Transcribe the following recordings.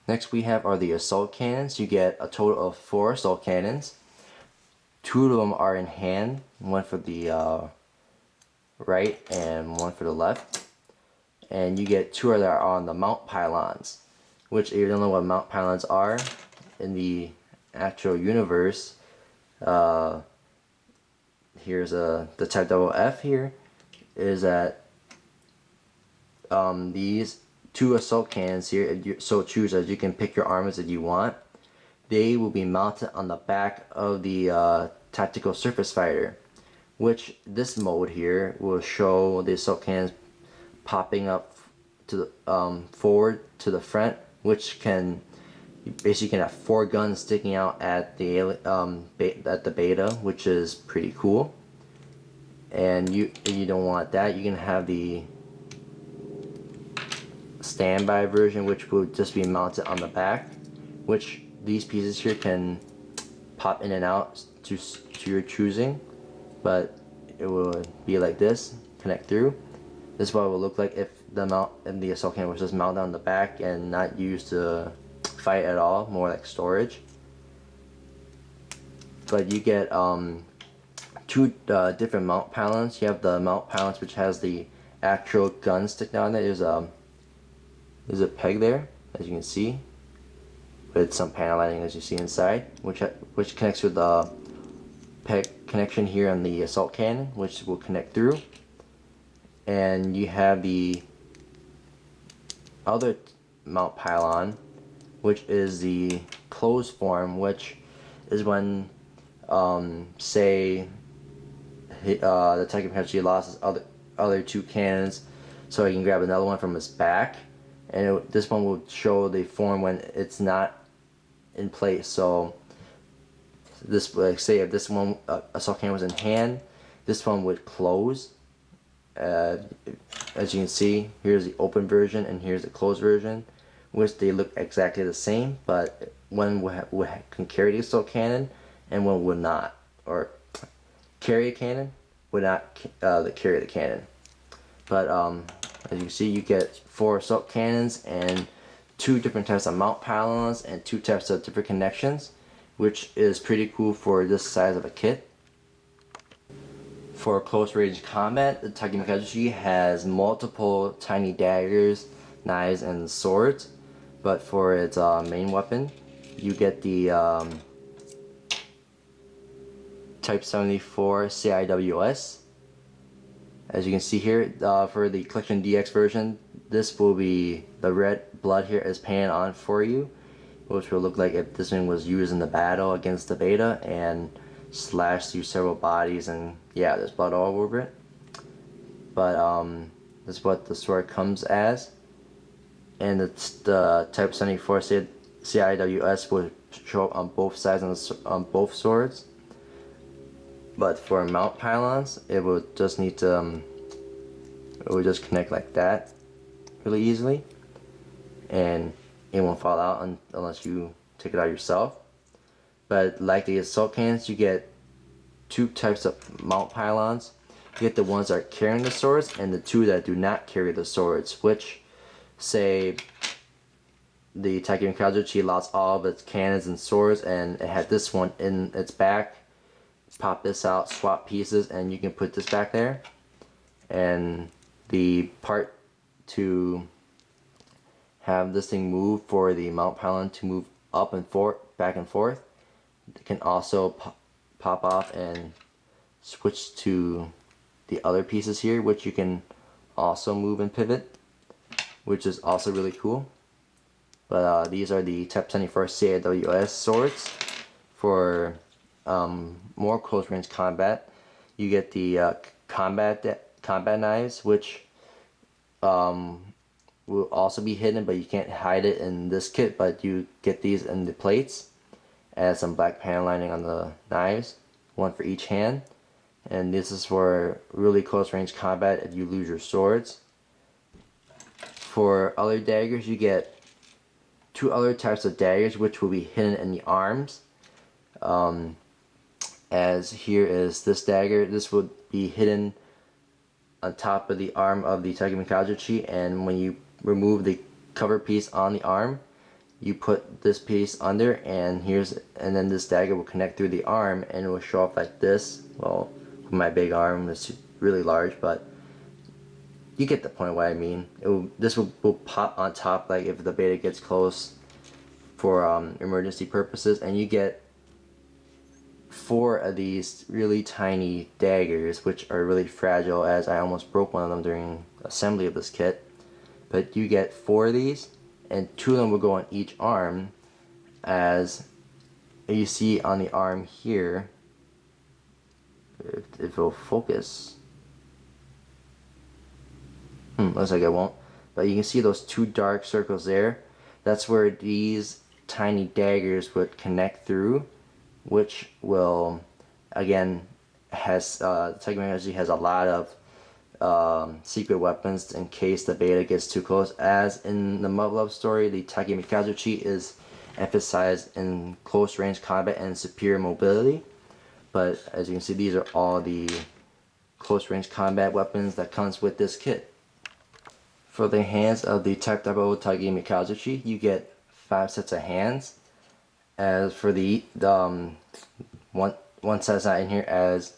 Next we have are the assault cannons. You get a total of 4 assault cannons. 2 of them are in hand, one for the right and one for the left. And you get 2 that are on the mount pylons, which if you don't know what mount pylons are in the actual universe, here's the type double F here, is that these 2 assault cannons here, if you so choose, as you can pick your arms that you want, they will be mounted on the back of the tactical surface fighter, which this mode here will show the assault cannons popping up to the forward to the front, which can basically can have 4 guns sticking out at the beta, which is pretty cool. And if you don't want that, you can have the standby version, which will just be mounted on the back, which these pieces here can pop in and out to your choosing, but it will be like this, connect through. This is what it will look like if the assault cannon was just mounted on the back and not used to fight at all, more like storage. But you get 2 different mount pylons. You have the mount pylons which has the actual gun sticking out there. There's a peg there, as you can see, with some panel lighting as you see inside, which connects with the peg connection here on the assault cannon, which will connect through. And you have the other mount pylon, which is the closed form, which is when say the Takemikazuchi lost his other 2 cannons, so he can grab another one from his back, and this one will show the form when it's not in place. So this, like, say if this one assault cannon was in hand, this one would close. As you can see, here's the open version and here's the closed version, which they look exactly the same, but one can carry the assault cannon and one would not, or carry a cannon would not carry the cannon. But as you can see, you get 4 assault cannons and 2 different types of mount pylons and 2 types of different connections, which is pretty cool for this size of a kit. For close range combat, the Takemikazuchi has multiple tiny daggers, knives, and swords, but for its main weapon, you get the Type 74 CIWS. As you can see here, for the Collection DX version, this will be, the red blood here is painted on for you, which will look like if this one was used in the battle against the beta and slashed through several bodies, and yeah, there's blood all over it. But this is what the sword comes as, and it's the Type 74 CIWS will show up on both sides on both swords. But for mount pylons, it will just need to it will just connect like that really easily, and it won't fall out unless you take it out yourself. But like the assault cannons, you get 2 types of mount pylons. You get the ones that are carrying the swords and the 2 that do not carry the swords, which, say the Takemikazuchi lost all of its cannons and swords and it had this one in its back, pop this out, swap pieces, and you can put this back there. And the part to have this thing move, for the mount pylon to move up and forth, back and forth, it can also pop off and switch to the other pieces here, which you can also move and pivot, which is also really cool. But these are the Type 74 CIWS swords. For more close range combat, you get the combat knives, which will also be hidden, but you can't hide it in this kit, but you get these in the plates. Add some black panel lining on the knives, one for each hand, and this is for really close range combat if you lose your swords. For other daggers, you get 2 other types of daggers, which will be hidden in the arms. As here is this dagger. This would be hidden on top of the arm of the Takemikazuchi, and when you remove the cover piece on the arm, you put this piece under, and then this dagger will connect through the arm, and it will show up like this. Well, with my big arm, it's really large, but you get the point of what I mean. This will pop on top, like if the beta gets close for emergency purposes, and you get 4 of these really tiny daggers, which are really fragile, as I almost broke one of them during assembly of this kit. But you get 4 of these, and 2 of them will go on each arm, as you see on the arm here. If it'll focus. Looks like it won't. But you can see those 2 dark circles there. That's where these tiny daggers would connect through, which will, again, Takemikazuchi has a lot of secret weapons in case the beta gets too close. As in the Muv-Luv story, the Takemikazuchi is emphasized in close range combat and superior mobility. But as you can see, these are all the close range combat weapons that comes with this kit. For the hands of the Type 00 Takemikazuchi, you get 5 sets of hands. As for the one set's not in here, as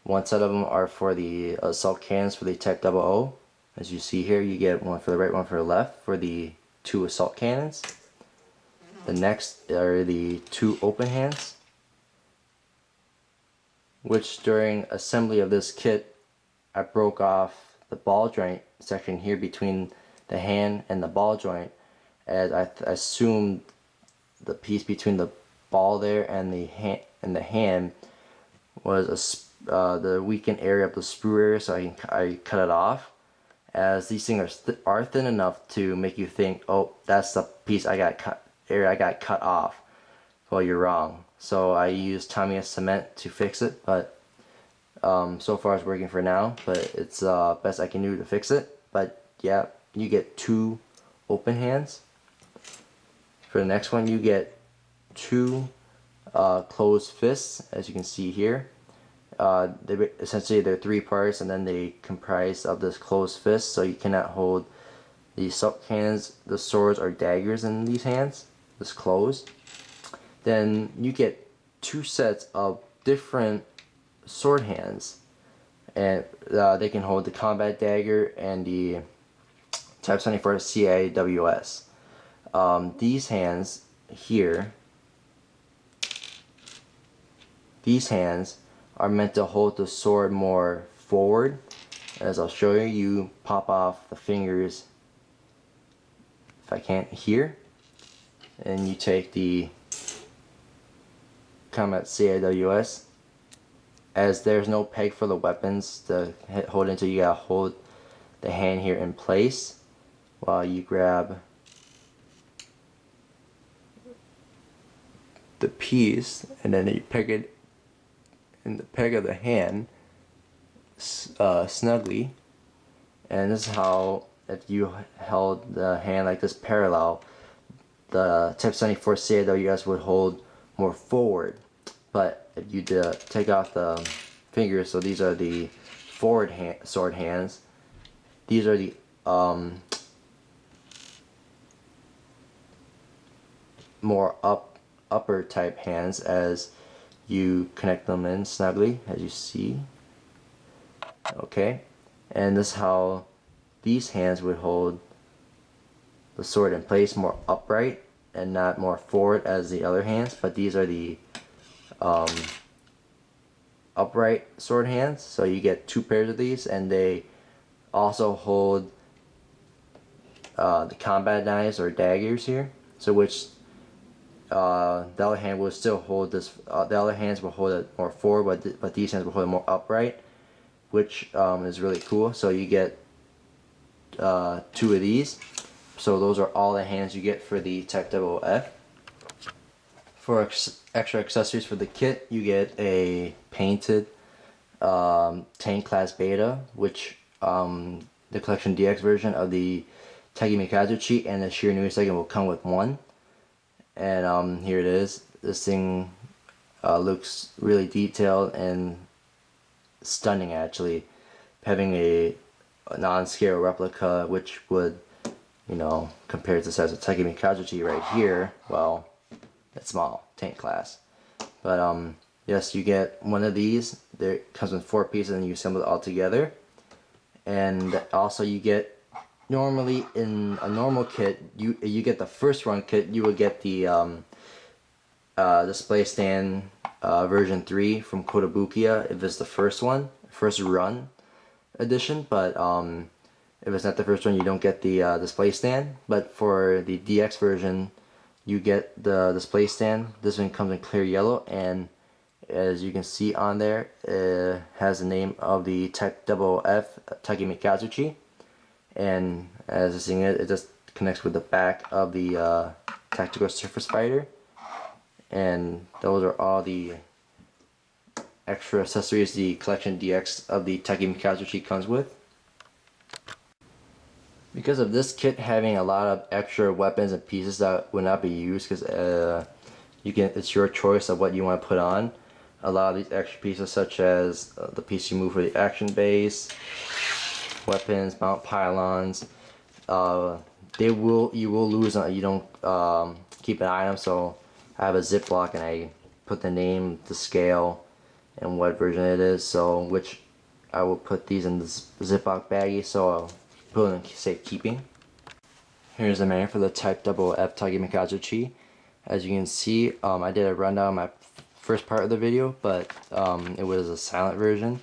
one set of them are for the assault cannons for the Type 00. As you see here, you get one for the right, one for the left for the 2 assault cannons. The next are the 2 open hands, which during assembly of this kit, I broke off the ball joint section here between the hand and the ball joint, as I assumed the piece between the ball there and the hand was the weakened area of the sprue area, so I cut it off. As these things are thin enough to make you think, oh, that's the piece I got cut off. Well, you're wrong. So I used Tamiya cement to fix it, but so far it's working for now. But it's best I can do to fix it. But yeah, you get 2 open hands. For the next one, you get 2 closed fists, as you can see here. Essentially, they're 3 parts, and then they comprise of this closed fist. So you cannot hold the assault cannons, the swords, or daggers in these hands. This closed. Then you get 2 sets of different sword hands, and they can hold the combat dagger and the Type 74 CIWS. These hands here, these hands are meant to hold the sword more forward. As I'll show you, you pop off the fingers, if I can't, here, and you take the combat CIWS. As there's no peg for the weapons to hold into, you gotta hold the hand here in place while you grab the piece, and then you peg it in the peg of the hand snugly. And this is how, if you held the hand like this parallel, the Type 74 CIWS would hold more forward. But if you take off the fingers, so these are the forward sword hands, these are the more upper type hands, as you connect them in snugly, as you see. Okay, and this is how these hands would hold the sword in place, more upright and not more forward as the other hands. But these are the upright sword hands, so you get 2 pairs of these, and they also hold the combat knives or daggers here. So which the other hand will still hold this. The other hands will hold it more forward, but these hands will hold it more upright, which is really cool. So you get 2 of these. So those are all the hands you get for the Type 00F. For extra accessories for the kit, you get a painted tank class beta, which the Collection DX version of the Takemikazuchi and the Shiranui second will come with one. And here it is. This thing looks really detailed and stunning, actually. Having a non-scale replica, which would you know, compared to the size of Takemikazuchi right here, well, it's small, tank class. But yes, you get one of these. There comes with 4 pieces and you assemble it all together. And also you get, normally in a normal kit, you get the first run kit, you would get the display stand version 3 from Kotobukiya if it's the first one, first run edition. But if it's not the first one, you don't get the display stand. But for the DX version, you get the display stand. This one comes in clear yellow, and as you can see on there, it has the name of the Type FF Takemikazuchi. And as I seen it, it just connects with the back of the Tactical Surface Fighter. And those are all the extra accessories the Collection DX of the Takemikazuchi comes with. Because of this kit having a lot of extra weapons and pieces that would not be used, because it's your choice of what you want to put on. A lot of these extra pieces, such as the piece you move for the action base, weapons, mount pylons, you will lose them. You don't keep an item. So I have a Ziploc and I put the name, the scale, and what version it is. So which I will put these in this Ziploc baggie, so I'll put them in safekeeping. Here's the manual for the Type FF Takemikazuchi. As you can see, I did a rundown of my first part of the video, but it was a silent version.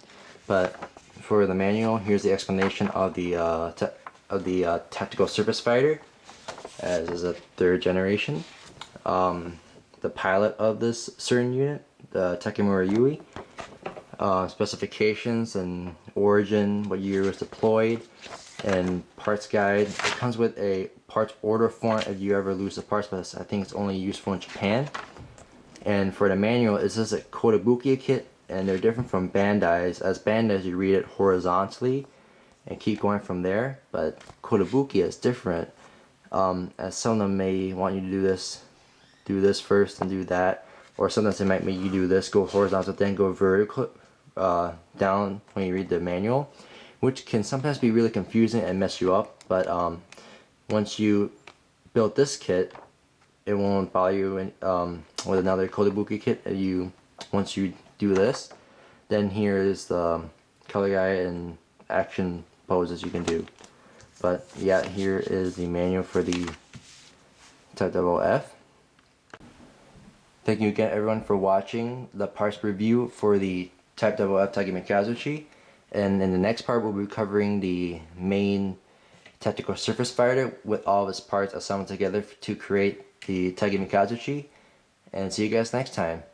But for the manual, here's the explanation of the Tactical Surface Fighter, as is a 3rd generation. The pilot of this certain unit, the Takamura Yui. Specifications and origin, what year it was deployed, and parts guide. It comes with a parts order form if you ever lose the parts, but I think it's only useful in Japan. And for the manual, this is a Kotobukiya kit, and they're different from Bandai's. As Bandai's, you read it horizontally and keep going from there, but Kotobukiya is different. As some of them may want you to do this first and do that, or sometimes they might make you do this, go horizontal, then go vertical down when you read the manual, which can sometimes be really confusing and mess you up. But once you build this kit, it won't bother you with another Kotobukiya kit. Once you do this, then here is the color guide and action poses you can do. But yeah, here is the manual for the Type FF. Thank you again, everyone, for watching the parts review for the Type FF Takemikazuchi. And in the next part, we'll be covering the main Tactical Surface Fighter with all of its parts assembled together to create the Takemikazuchi. And see you guys next time.